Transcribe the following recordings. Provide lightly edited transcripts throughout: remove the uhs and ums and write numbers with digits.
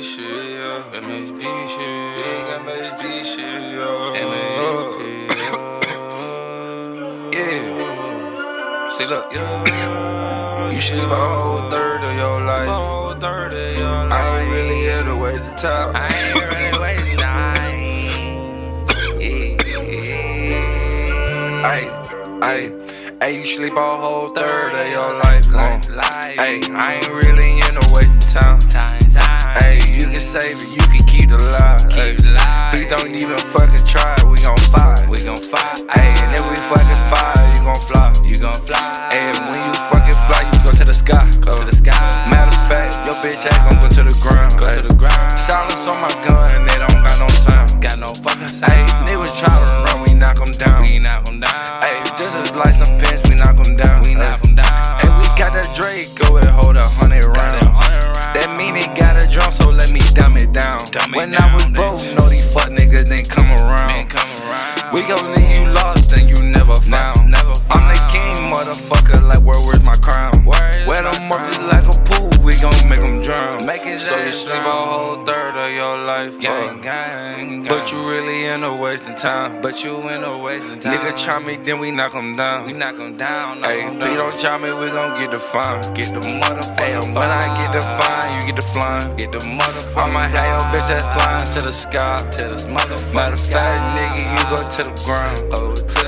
shit, yeah. Mhb shit, big Mhb shit, yeah. Yeah. See, look, you sleep a whole third of your life. I ain't really here to waste the time. I ain't really wasting time. Hey, you sleep a whole third of your life. Hey, I ain't really in no wasting time. Hey, you can save it, you can keep the lie. Please don't even fucking try it, we gon' fight. Hey, and if we fucking fight, you gon' fly. Hey, when you fucking fly, you go to the sky. Matter of fact, your bitch ass gon' go to the ground. Silence on my gun, and they don't got no sound. Hey, niggas try to run, we knock them down. Hey, just like some pins, we knock them down. Hey, we got that Drake, go and hold 100 rounds. That mean it got a drum, so let me dumb it down. When I was broke, know these fuck niggas ain't come around. We gon' leave you lost and you never found. I'm the king, motherfucker, like where's my crown? Where them up just like a pool, we gon' make them drown. So you sleep a whole third of your life, but you really in a wasting time. Nigga try me, then we knock them down. Hey, if you don't try me, we gon' get the fine. Hey, and when I get the fine, you get the flying. I'ma have your bitch ass flying to the sky. Matter of fact, nigga, you go to the ground.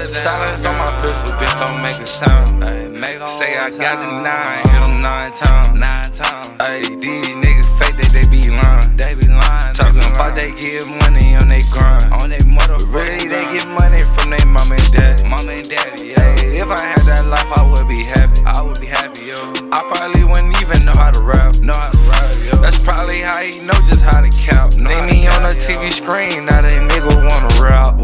Silence on my pistol, bitch, don't make a sound. Say I got the 9, hit them 9 times. Ay, these niggas fake that they be lying. Talking about they get money on they grind. But really they get money from they mom and daddy. Ay, if I had that life, I would be happy. I probably wouldn't even know how to rap. That's probably how he know just how to count. See me on the TV screen, now they nigga wanna rap.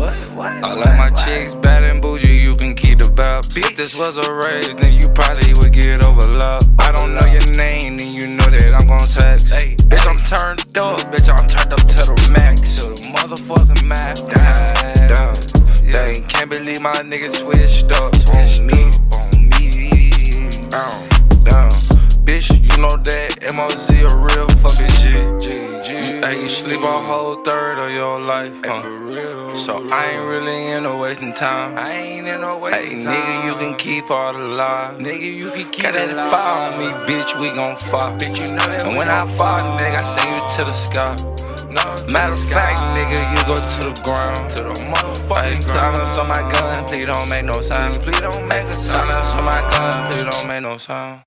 I like my chicks bad and bougie, you can keep the baps. If this was a race, then you probably would get overlapped. I don't know your name, then you know that I'm gon' text. Bitch, I'm turned up, bitch, I'm turned up to the max. To the motherfucking max. Damn. They can't believe my niggas switched up on me. Damn. Bitch, you know that MOZ a real fucking G. Hey, you sleep a whole third of your life, so I ain't really in no wasting time. Hey, nigga, you can keep all the lies. Got that fire on me, bitch, we gon' fight. And when I fight, nigga, I send you to the sky. Matter of fact, nigga, you go to the ground. Hey, silence on my gun, please don't make no sound. Silence on my gun, please don't make no sound.